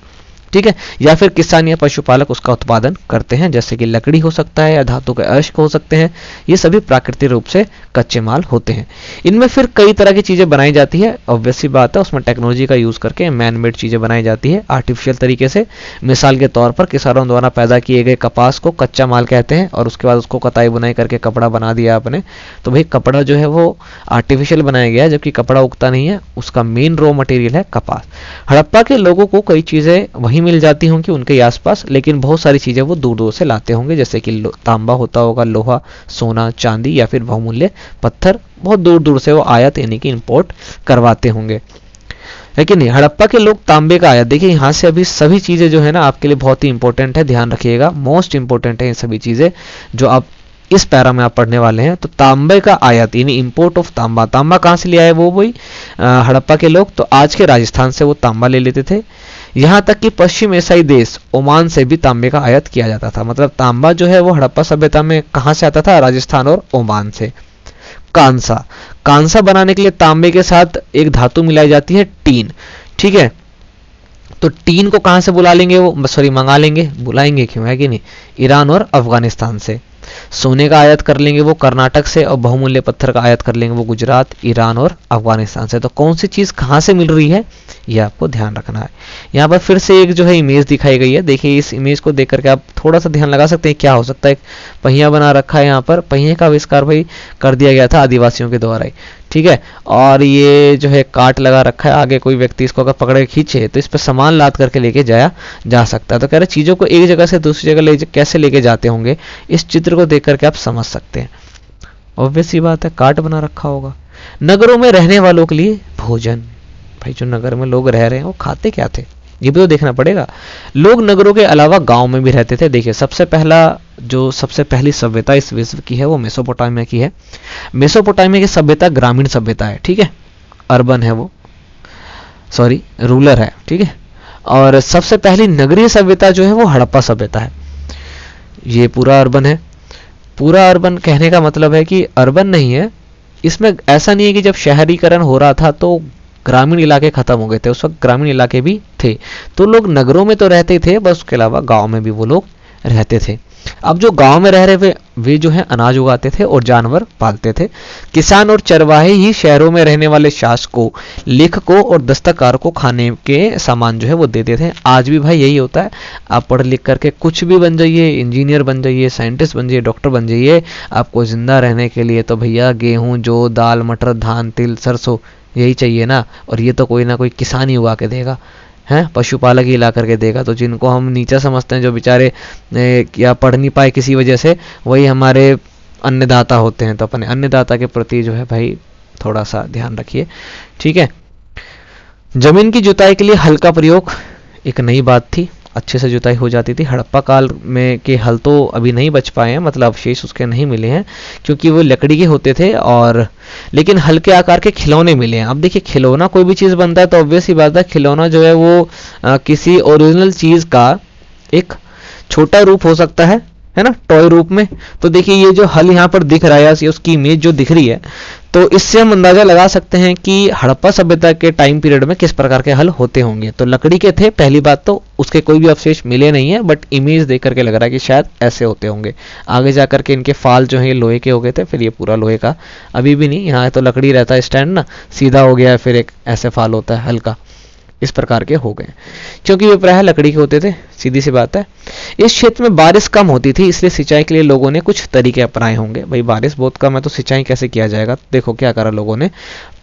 ठीक है, या फिर किसान या पशुपालक उसका उत्पादन करते हैं, जैसे कि लकड़ी हो सकता है या धातु के अयस्क हो सकते हैं। ये सभी प्राकृतिक रूप से कच्चे माल होते हैं। इनमें फिर कई तरह की चीजें बनाई जाती है, ऑब्वियस सी बात है, उसमें टेक्नोलॉजी का यूज करके मैन मेड चीजें बनाई जाती है आर्टिफिशियल तरीके से। मिसाल के तौर पर किसानों द्वारा पैदा किए गए कपास को कच्चा माल कहते हैं, और उसके बाद उसको कताई बुनाई करके कपड़ा बना दिया आपने, तो भाई कपड़ा जो है वो आर्टिफिशियल बनाया गया है, जबकि कपड़ा उगता नहीं है, उसका मेन रॉ मटेरियल है कपास। हड़प्पा के लोगों को कई चीजें वहीं मिल जाती होंगी उनके आसपास, लेकिन बहुत सारी चीजें वो दूर दूर से लाते होंगे, जैसे कि तांबा होता होगा, लोहा, सोना, चांदी या फिर बहुमूल्य पत्थर, बहुत दूर दूर से वो आयात यानी कि इंपोर्ट करवाते होंगे, है कि नहीं। हड़प्पा के लोग तांबे का आयात, देखिए यहाँ से अभी सभी चीजें जो है ना आपके लिए बहुत ही इंपॉर्टेंट है, ध्यान रखिएगा, मोस्ट इंपॉर्टेंट है ये सभी चीजें जो आप इस पैरा में आप पढ़ने वाले हैं। तो तांबे का आयात यानी इंपोर्ट ऑफ तांबा, तांबा कहाँ से ले आए वो वही हड़प्पा के लोग, तो आज के राजस्थान से वो तांबा ले लेते थे। यहाँ तक कि पश्चिम एशियाई देश ओमान से भी तांबे का आयात किया जाता था। मतलब तांबा जो है वो हड़प्पा सभ्यता में कहाँ से आता था, राजस्थान और ओमान से। कांसा, कांसा बनाने के लिए तांबे के साथ एक धातु मिलाई जाती है, टीन, ठीक है। तो टीन को कहां से बुला लेंगे वो, सॉरी मंगा लेंगे, बुलाएंगे क्यों, है कि नहीं, ईरान और अफगानिस्तान से। सोने का आयात कर लेंगे वो कर्नाटक से, और बहुमूल्य पत्थर का आयात कर लेंगे वो गुजरात, ईरान और अफगानिस्तान से। तो कौन सी चीज कहां से मिल रही है ये आपको ध्यान रखना है। यहाँ पर फिर से एक जो है इमेज दिखाई गई है, देखिए इस इमेज को देख करके आप थोड़ा सा ध्यान लगा सकते हैं क्या हो सकता है। एक पहिया बना रखा है, यहाँ पर पहिए का आविष्कार भाई कर दिया गया था आदिवासियों के द्वारा ही, ठीक है। और ये जो है काट लगा रखा है, आगे कोई व्यक्ति इसको अगर पकड़ के खींचे तो इस पर सामान लाद करके लेके जाया जा सकता है। तो कह रहे चीजों को एक जगह से दूसरी जगह कैसे लेके जाते होंगे, इस चित्र को देख करके आप समझ सकते हैं। ऑब्वियस सी बात है, काट बना रखा होगा। नगरों में रहने वालों के लिए भोजन, भाई जो नगर में लोग रह रहे हैं वो खाते क्या थे, ये भी तो देखना पड़ेगा। लोग नगरों के अलावा गांव में भी रहते थे। देखिए सबसे पहली सभ्यता इस विश्व की है वो मेसोपोटामिया की है। मेसोपोटामिया की सभ्यता ग्रामीण सभ्यता है, ठीक है, अर्बन है वो, सॉरी रूरल है, ठीक है। और सबसे पहली नगरीय सभ्यता जो है वो हड़प्पा सभ्यता है। ये पूरा अर्बन है। पूरा अर्बन कहने का मतलब है कि अर्बन नहीं है, इसमें ऐसा नहीं है कि जब शहरीकरण हो रहा था तो ग्रामीण इलाके खत्म हो गए थे, उस वक्त ग्रामीण इलाके भी थे। तो लोग नगरों में तो रहते थे, बस उसके अलावा गांव में भी वो लोग रहते थे। अब जो गांव में रह रहे वे जो है अनाज उगाते थे और जानवर पालते थे। किसान और चरवाहे ही शहरों में रहने वाले शासकों, लेखकों और दस्तकारों को खाने के सामान जो है वो देते थे। आज भी भाई यही होता है, आप पढ़ लिख करके कुछ भी बन जाइए, इंजीनियर बन जाइए, साइंटिस्ट बन जाइए, डॉक्टर बन जाइए, आपको जिंदा रहने के लिए तो भैया गेहूं, जौ, दाल, मटर, धान, तिल, सरसों यही चाहिए ना। और ये तो कोई ना कोई किसान ही उगा के देगा, हैं, पशुपालक ही ला करके देगा। तो जिनको हम नीचा समझते हैं, जो बेचारे या पढ़ नहीं पाए किसी वजह से, वही हमारे अन्नदाता होते हैं। तो अपने अन्नदाता के प्रति जो है भाई थोड़ा सा ध्यान रखिए, ठीक है। जमीन की जुताई के लिए हल का प्रयोग एक नई बात थी, अच्छे से जुताई हो जाती थी। हड़प्पा काल में के हल तो अभी नहीं बच पाए हैं, मतलब अवशेष उसके नहीं मिले हैं क्योंकि वो लकड़ी के होते थे, और लेकिन हल्के आकार के खिलौने मिले हैं। अब देखिए खिलौना कोई भी चीज़ बनता है तो ऑब्वियस ही बात है, खिलौना जो है वो किसी ओरिजिनल चीज़ का एक छोटा रूप हो सकता है ना, टॉय रूप में। तो देखिए ये जो हल यहाँ पर दिख रहा है, या उसकी इमेज जो दिख रही है, तो इससे हम अंदाजा लगा सकते हैं कि हड़प्पा सभ्यता के टाइम पीरियड में किस प्रकार के हल होते होंगे। तो लकड़ी के थे पहली बात, तो उसके कोई भी अवशेष मिले नहीं है, बट इमेज देख करके लग रहा है कि शायद ऐसे होते होंगे। आगे जाकर के इनके फाल जो है लोहे के हो गए थे, फिर ये पूरा लोहे का अभी भी नहीं, यहाँ तो लकड़ी रहता है स्टैंड ना, सीधा हो गया है, फिर एक ऐसे फाल होता है हल्का, इस प्रकार के हो गए क्योंकि वे प्रायः लकड़ी के होते थे, सीधी सी बात है। इस क्षेत्र में बारिश कम होती थी, इसलिए सिंचाई के लिए लोगों ने कुछ तरीके अपनाए होंगे। भाई बारिश बहुत कम है तो सिंचाई कैसे किया जाएगा, देखो क्या करा लोगों ने।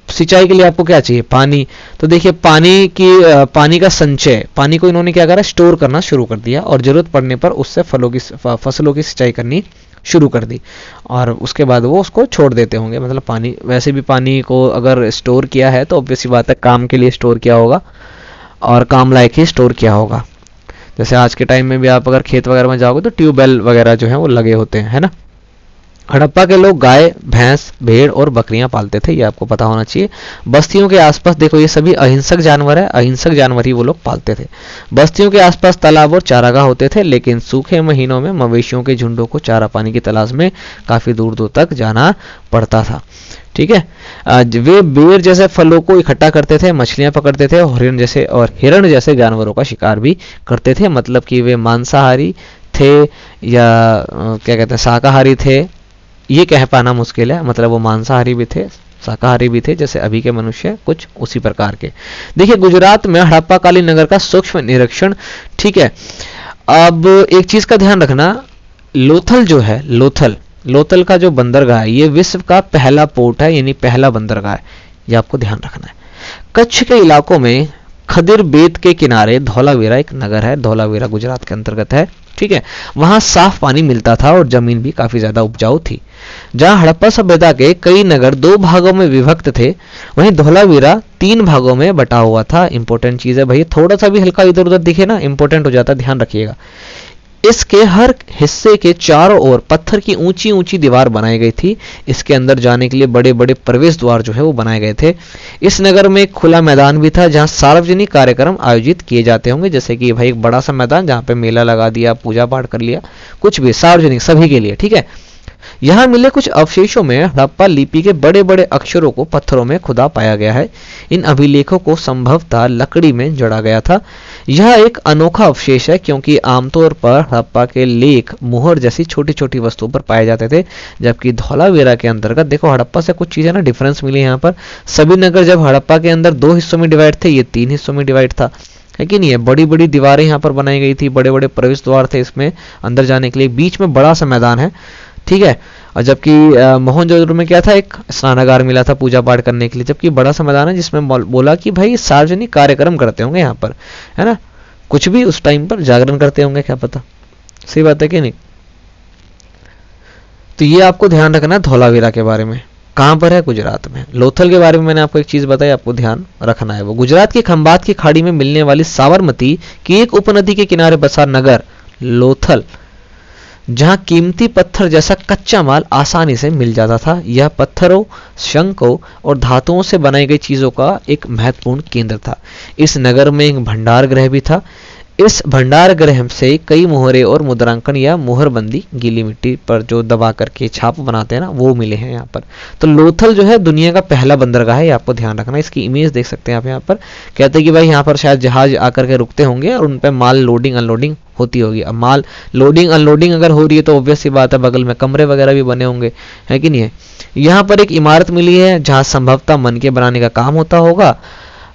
सिंचाई के लिए आपको क्या चाहिए, पानी। तो देखिए पानी का संचय, पानी को इन्होंने क्या करा, स्टोर करना शुरू कर दिया, और जरूरत पड़ने पर उससे फसलों की सिंचाई करनी शुरू कर दी, और उसके बाद वो उसको छोड़ देते होंगे। मतलब पानी, वैसे भी पानी को अगर स्टोर किया है तो ऑब्वियस सी बात है काम के लिए स्टोर किया होगा, और काम लायक ही स्टोर किया होगा। जैसे आज के टाइम में भी आप अगर खेत वगैरह में जाओगे तो ट्यूबवेल वगैरह जो है वो लगे होते हैं, है ना। हड़प्पा के लोग गाय, भैंस, भेड़ और बकरियां पालते थे, ये आपको पता होना चाहिए। बस्तियों के आसपास देखो ये सभी अहिंसक जानवर है, अहिंसक जानवर ही वो लोग पालते थे। बस्तियों के आसपास तालाब और चारागाह होते थे, लेकिन सूखे महीनों में मवेशियों के झुंडों को चारा पानी की तलाश में काफी दूर दूर तक जाना पड़ता था। ठीक है, वे बेर जैसे फलों को इकट्ठा करते थे, मछलियां पकड़ते थे और हिरण जैसे जानवरों का शिकार भी करते थे। मतलब कि वे मांसाहारी थे या क्या कहते हैं शाकाहारी थे, ये कह पाना मुश्किल है। मतलब वो मांसाहारी भी थे, शाकाहारी भी थे, जैसे अभी के मनुष्य कुछ उसी प्रकार के। देखिए गुजरात में हड़प्पा कालीन नगर का सूक्ष्म निरीक्षण। ठीक है, अब एक चीज का ध्यान रखना, लोथल जो है, लोथल का जो बंदरगाह है ये विश्व का पहला पोर्ट है, यानी पहला बंदरगाह है, ये आपको ध्यान रखना है। कच्छ के इलाकों में खदिर बेत के किनारे धौलावीरा एक नगर है, धौलावीरा गुजरात के अंतर्गत है। ठीक है, वहां साफ पानी मिलता था और जमीन भी काफी ज्यादा उपजाऊ थी। जहां हड़प्पा सभ्यता के कई नगर 2 भागों में विभक्त थे, वहीं धौलावीरा 3 भागों में बटा हुआ था। इंपॉर्टेंट चीज है भाई, थोड़ा सा भी हल्का इधर उधर दिखे ना इंपॉर्टेंट हो जाता है, ध्यान रखिएगा। इसके हर हिस्से के चारों ओर पत्थर की ऊंची ऊंची दीवार बनाई गई थी। इसके अंदर जाने के लिए बड़े बड़े प्रवेश द्वार जो है वो बनाए गए थे। इस नगर में एक खुला मैदान भी था जहां सार्वजनिक कार्यक्रम आयोजित किए जाते होंगे, जैसे कि भाई एक बड़ा सा मैदान जहां पे मेला लगा दिया, पूजा पाठ कर लिया, कुछ भी सार्वजनिक सभी के लिए। ठीक है, यहाँ मिले कुछ अवशेषों में हड़प्पा लिपि के बड़े बड़े अक्षरों को पत्थरों में खुदा पाया गया है। इन अभिलेखों को संभवतः लकड़ी में जड़ा गया था। यह एक अनोखा अवशेष है क्योंकि आमतौर पर हड़प्पा के लेख मुहर जैसी छोटी छोटी वस्तुओं पर पाए जाते थे, जबकि धौलावीरा के अंतर्गत देखो हड़प्पा से कुछ चीजें ना डिफरेंस मिली यहाँ पर। सभी नगर जब हड़प्पा के अंदर 2 हिस्सों में डिवाइड थे, ये 3 हिस्सों में डिवाइड था, है कि नहीं है। बड़ी बड़ी दीवारें यहाँ पर बनाई गई थी, बड़े बड़े प्रवेश द्वार थे इसमें अंदर जाने के लिए, बीच में बड़ा सा मैदान है। ठीक है, और जबकि मोहनजोदड़ो में क्या था, एक स्नानागार मिला था पूजा पाठ करने के लिए, जबकि बड़ा सा मैदान है जिसमें बोला कि भाई सार्वजनिक कार्यक्रम करते होंगे यहाँ पर, है ना, कुछ भी उस टाइम पर जागरण करते होंगे, क्या पता। सही बात है कि नहीं। तो ये आपको ध्यान रखना है धौलावीरा के बारे में। कहां पर है, गुजरात में। लोथल के बारे में मैंने आपको एक चीज बताई, आपको ध्यान रखना है। वो गुजरात की खंबात की खाड़ी में मिलने वाली साबरमती की एक उपनदी के किनारे बसा नगर लोथल, जहां कीमती पत्थर जैसा कच्चा माल आसानी से मिल जाता था। यह पत्थरों, शंकों और धातुओं से बनाई गई चीजों का एक महत्वपूर्ण केंद्र था। इस नगर में एक भंडार गृह भी था। इस भंडार गृह से कई मोहरे और मुद्रांकन या मोहरबंदी गीली मिट्टी पर जो दबा करके छाप बनाते हैं ना, वो मिले हैं यहाँ पर। तो लोथल जो है दुनिया का पहला बंदरगाह है, ये आपको ध्यान रखना। इसकी इमेज देख सकते हैं आप यहाँ पर। कहते हैं कि भाई यहाँ पर शायद जहाज आकर के रुकते होंगे और उन पर माल लोडिंग अनलोडिंग होती होगी। अब माल लोडिंग अनलोडिंग अगर हो रही है तो ऑब्वियस सी बात है बगल में कमरे वगैरह भी बने होंगे, है कि नहीं है। यहाँ पर एक इमारत मिली है जहाँ संभवतः मनके बनाने का काम होता होगा,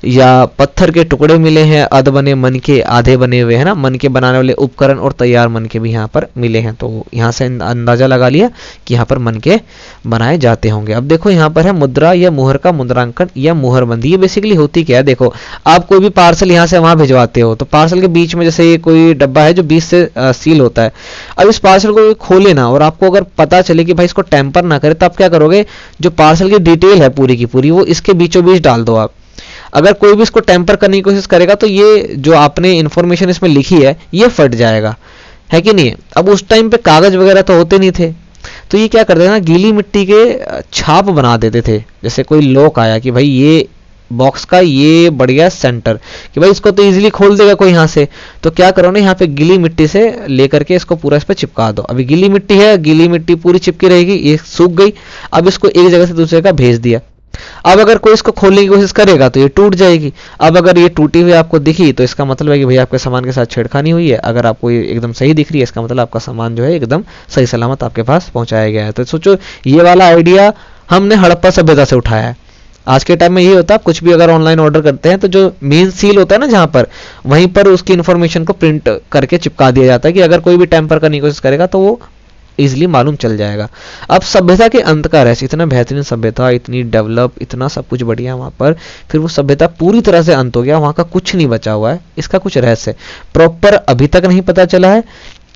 या पत्थर के टुकड़े मिले हैं, अध बने मनके, आधे बने हुए, है ना, मनके बनाने वाले उपकरण और तैयार मनके भी यहाँ पर मिले हैं। तो यहाँ से अंदाजा लगा लिया कि यहाँ पर मनके बनाए जाते होंगे। अब देखो यहाँ पर है मुद्रा या मुहर का मुद्रांकन या मुहरबंदी। ये बेसिकली होती क्या है, देखो आप कोई भी पार्सल यहाँ से वहां भिजवाते हो तो पार्सल के बीच में जैसे ये कोई डब्बा है जो बीच से सील होता है। अब इस पार्सल को खोले ना और आपको अगर पता चले कि भाई इसको टेम्पर ना करे, तो आप क्या करोगे, जो पार्सल की डिटेल है पूरी की पूरी वो इसके बीचों बीच डाल दो आप। अगर कोई भी इसको टेम्पर करने की कोशिश करेगा तो ये जो आपने इंफॉर्मेशन इसमें लिखी है ये फट जाएगा, है कि नहीं। अब उस टाइम पे कागज वगैरह तो होते नहीं थे, तो ये क्या करते थे ना, गीली मिट्टी के छाप बना देते थे। जैसे कोई लॉक आया कि भाई ये बॉक्स का ये बढ़िया सेंटर, कि भाई इसको तो इजीली खोल देगा कोई यहाँ से, तो क्या करो ना, यहाँ पे गीली मिट्टी से लेकर के इसको पूरा इस पे चिपका दो। अभी गीली मिट्टी है, गीली मिट्टी पूरी चिपकी रहेगी, ये सूख गई। अब इसको एक जगह से दूसरे का भेज दिया। अब अगर कोई इसको खोलने की कोशिश करेगा तो ये टूट जाएगी। अब अगर ये टूटी हुई आपको दिखी तो इसका मतलब है कि भाई आपके सामान के साथ छेड़खानी हुई है। अगर आपको ये एकदम सही दिख रही है, इसका मतलब आपका सामान जो है एकदम सही सलामत आपके पास पहुंचाया गया है। तो सोचो ये वाला आइडिया हमने हड़प्पा सभ्यता से उठाया है। आज के टाइम में ये होता है, कुछ भी अगर ऑनलाइन ऑर्डर करते हैं तो जो मेन सील होता है ना जहां पर, वहीं पर उसकी इन्फॉर्मेशन को प्रिंट करके चिपका दिया जाता है कि अगर कोई भी टेम्पर करने की कोशिश करेगा तो वो इजिली मालूम चल जाएगा। अब सभ्यता के अंत का रहस्य, इतना बेहतरीन सभ्यता, इतनी डेवलप, इतना सब कुछ बढ़िया वहां पर, फिर वो सभ्यता पूरी तरह से अंत हो गया, वहां का कुछ नहीं बचा हुआ है। इसका कुछ रहस्य प्रॉपर अभी तक नहीं पता चला है,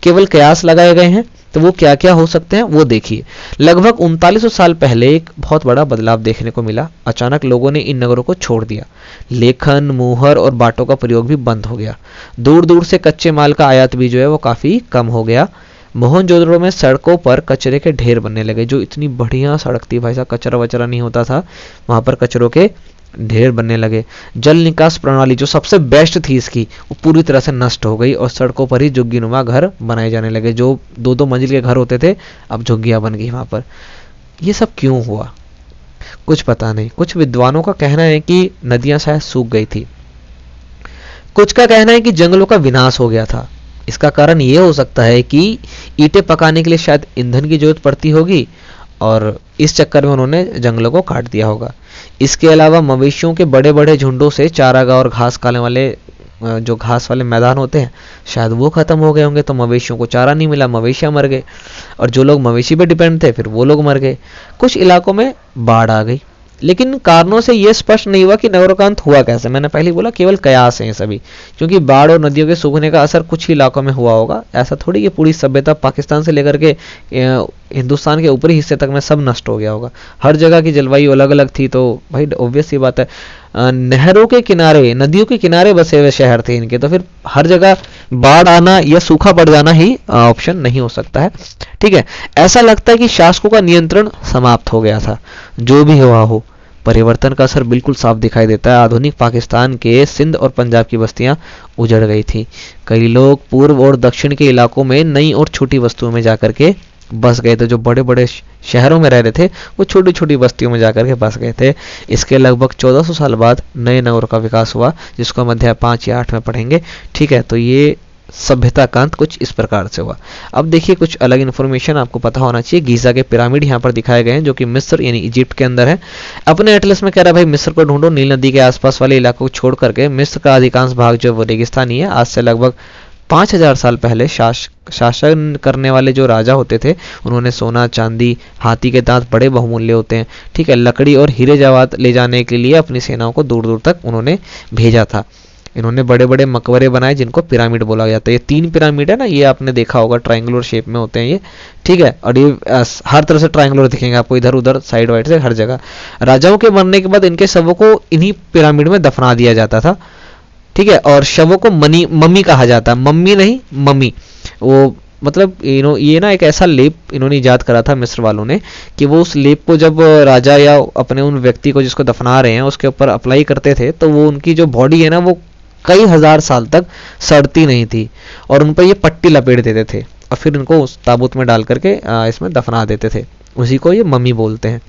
केवल कयास लगाए गए हैं। तो वो क्या क्या हो सकते हैं वो देखिए। लगभग 3900 साल पहले एक बहुत बड़ा बदलाव देखने को मिला। अचानक लोगों ने इन नगरों को छोड़ दिया। लेखन, मुहर और बाटों का प्रयोग भी बंद हो गया। दूर दूर से कच्चे माल का आयात भी जो है वो काफी कम हो गया। मोहनजोदड़ो में सड़कों पर कचरे के ढेर बनने लगे। जो इतनी बढ़िया सड़क थी भाई साहब, कचरा वचरा नहीं होता था, वहां पर कचरों के ढेर बनने लगे। जल निकास प्रणाली जो सबसे बेस्ट थी इसकी, वो पूरी तरह से नष्ट हो गई और सड़कों पर ही झुग्गीनुमा घर बनाए जाने लगे। जो दो दो मंजिल के घर होते थे अब झुग्गियां बन गई वहां पर। ये सब क्यों हुआ कुछ पता नहीं। कुछ विद्वानों का कहना है कि नदियां शायद सूख गई थी। कुछ का कहना है कि जंगलों का विनाश हो गया था। इसका कारण ये हो सकता है कि ईंटें पकाने के लिए शायद ईंधन की जरूरत पड़ती होगी और इस चक्कर में उन्होंने जंगलों को काट दिया होगा। इसके अलावा मवेशियों के बड़े बड़े झुंडों से चारागाह और घास खाने वाले जो घास वाले मैदान होते हैं शायद वो खत्म हो गए होंगे, तो मवेशियों को चारा नहीं मिला, मवेशियां मर गए और जो लोग मवेशी पे डिपेंड थे फिर वो लोग मर गए। कुछ इलाकों में बाढ़ आ गई, लेकिन कारणों से यह स्पष्ट नहीं हुआ कि नगरों हुआ कैसे। मैंने पहले बोला केवल कयास हैं ये सभी, क्योंकि बाढ़ और नदियों के सूखने का असर कुछ ही इलाकों में हुआ होगा। ऐसा थोड़ी कि पूरी सभ्यता पाकिस्तान से लेकर के हिंदुस्तान के ऊपरी हिस्से तक में सब नष्ट हो गया होगा। हर जगह की जलवायु अलग अलग थी, तो भाई ऑब्वियस सी बात है। नहरों के किनारे, नदियों के किनारे बसे हुए शहर थे इनके, तो फिर हर जगह बाढ़ आना या सूखा पड़ जाना ही ऑप्शन नहीं हो सकता है। ठीक है, ऐसा लगता है कि शासकों का नियंत्रण समाप्त हो गया था। जो भी हुआ हो, परिवर्तन का असर बिल्कुल साफ दिखाई देता है। आधुनिक पाकिस्तान के सिंध और पंजाब की बस्तियां उजड़ गई थी। कई लोग पूर्व और दक्षिण के इलाकों में नई और छोटी बस्तियों में जाकर के बस गए थे। जो बड़े बड़े शहरों में रह रहे थे वो छोटी छोटी बस्तियों में जाकर के बस गए थे। इसके लगभग 1400 साल बाद नए नगरों का विकास हुआ, जिसको हम अध्याय 5 या 8 में पढ़ेंगे। ठीक है, तो ये सभ्यता का अंत कुछ इस प्रकार से हुआ। अब देखिए कुछ अलग इन्फॉर्मेशन आपको पता होना चाहिए। गीजा के पिरामिड यहाँ पर दिखाए गए हैं, जो कि मिस्र यानी इजिप्ट के अंदर है। अपने एटलस में कह रहा है भाई मिस्र को ढूंढो। नील नदी के आसपास वाले इलाकों को छोड़ करके मिस्र का अधिकांश भाग जो वो रेगिस्तानी है। आज से लगभग 5000 साल पहले शासन करने वाले जो राजा होते थे उन्होंने सोना, चांदी, हाथी के दांत बड़े बहुमूल्य होते हैं, ठीक है, लकड़ी और हीरे जवाहरात ले जाने के लिए अपनी सेनाओं को दूर दूर तक उन्होंने भेजा था। इन्होंने बड़े बड़े मकबरे बनाए जिनको पिरामिड बोला जाता है। ये 3 पिरामिड है ना, ये आपने देखा होगा, ट्रायंगुलर शेप में होते हैं ये। ठीक है, और ये हर तरह से ट्रायंगुलर दिखेंगे आपको, इधर उधर साइड वाइड से हर जगह। राजाओं के मरने के बाद इनके शवों को इन्हीं पिरामिड में दफना दिया जाता था। ठीक है, और शवों को मम्मी कहा जाता है, मम्मी नहीं मम्मी। वो मतलब ये ना एक ऐसा लेप इन्होंने इजाद करा था मिस्र वालों ने कि वो उस लेप को जब राजा या अपने उन व्यक्ति को जिसको दफना रहे हैं उसके ऊपर अप्लाई करते थे तो वो उनकी जो बॉडी है ना वो कई हजार साल तक सड़ती नहीं थी और उन पर ये पट्टी लपेट देते थे और फिर इनको उस ताबूत में डाल करके इसमें दफना देते थे। उसी को ये मम्मी बोलते हैं।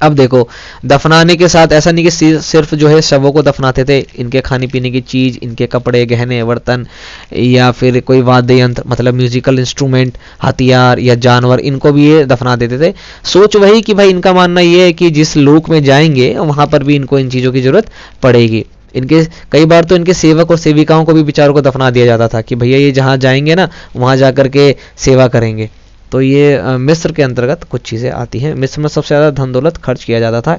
अब देखो, दफनाने के साथ ऐसा नहीं कि सिर्फ जो है शवों को दफनाते थे, इनके खाने पीने की चीज, इनके कपड़े, गहने, बर्तन या फिर कोई वाद्य यंत्र मतलब म्यूजिकल इंस्ट्रूमेंट, हथियार या जानवर, इनको भी ये दफना देते थे। सोच वही कि भाई इनका मानना ये है कि जिस लोक में जाएंगे वहां पर भी इनको इन चीजों की जरूरत पड़ेगी। इनके कई बार तो इनके सेवक और सेविकाओं को भी बेचारों को दफना दिया जाता था कि भैया ये जहाँ जाएंगे ना वहां जाकर के सेवा करेंगे। तो ये मिस्र के अंतर्गत कुछ चीज़ें आती हैं। मिस्र में सबसे ज़्यादा धन दौलत खर्च किया जाता था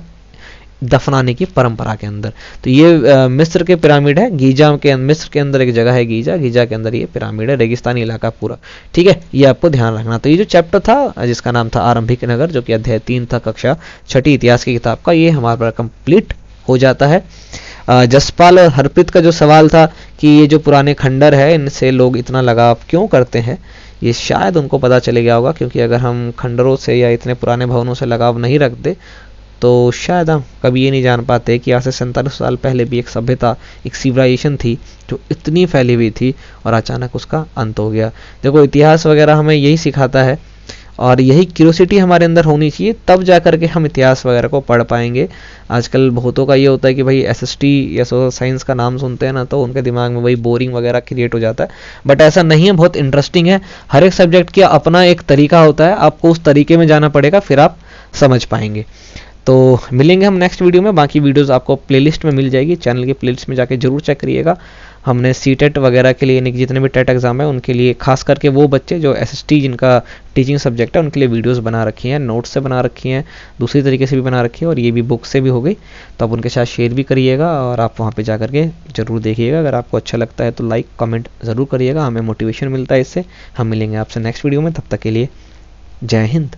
दफनाने की परंपरा के अंदर। तो ये मिस्र के पिरामिड है। गीजा के मिस्र के अंदर एक जगह है गीजा, गीजा के अंदर ये पिरामिड है, रेगिस्तानी इलाका पूरा। ठीक है, ये आपको ध्यान रखना। तो ये जो चैप्टर था जिसका नाम था आरंभिक नगर, जो कि अध्याय 3 था कक्षा 6 इतिहास की किताब का, ये हमारा कंप्लीट हो जाता है। जसपाल और हरप्रीत का जो सवाल था कि ये जो पुराने खंडर है इनसे लोग इतना लगाव क्यों करते हैं, ये शायद उनको पता चले गया होगा, क्योंकि अगर हम खंडरों से या इतने पुराने भवनों से लगाव नहीं रखते तो शायद हम कभी ये नहीं जान पाते कि आज से 47 साल पहले भी एक सभ्यता, एक सिविलाइजेशन थी जो इतनी फैली हुई थी और अचानक उसका अंत हो गया। देखो, इतिहास वगैरह हमें यही सिखाता है और यही क्यूरियोसिटी हमारे अंदर होनी चाहिए, तब जा करके हम इतिहास वगैरह को पढ़ पाएंगे। आजकल बहुतों का ये होता है कि भाई एसएसटी या सोशल साइंस का नाम सुनते हैं ना तो उनके दिमाग में वही बोरिंग वगैरह क्रिएट हो जाता है, बट ऐसा नहीं है, बहुत इंटरेस्टिंग है। हर एक सब्जेक्ट का अपना एक तरीका होता है, आपको उस तरीके में जाना पड़ेगा, फिर आप समझ पाएंगे। तो मिलेंगे हम नेक्स्ट वीडियो में। बाकी वीडियोस आपको प्लेलिस्ट में मिल जाएगी, चैनल की प्लेलिस्ट में जाके जरूर चेक करिएगा। हमने सीटेट वगैरह के लिए, यानी कि जितने भी टेट एग्ज़ाम है उनके लिए, खास करके वो बच्चे जो एसएसटी जिनका टीचिंग सब्जेक्ट है उनके लिए वीडियोस बना रखी हैं, नोट्स से बना रखी हैं, दूसरी तरीके से भी बना रखी है, और ये भी बुक से भी हो गई। तो आप उनके साथ शेयर भी करिएगा और आप वहाँ पे जा करके ज़रूर देखिएगा। अगर आपको अच्छा लगता है तो लाइक कमेंट ज़रूर करिएगा, हमें मोटिवेशन मिलता है इससे। हम मिलेंगे आपसे नेक्स्ट वीडियो में, तब तक के लिए जय हिंद।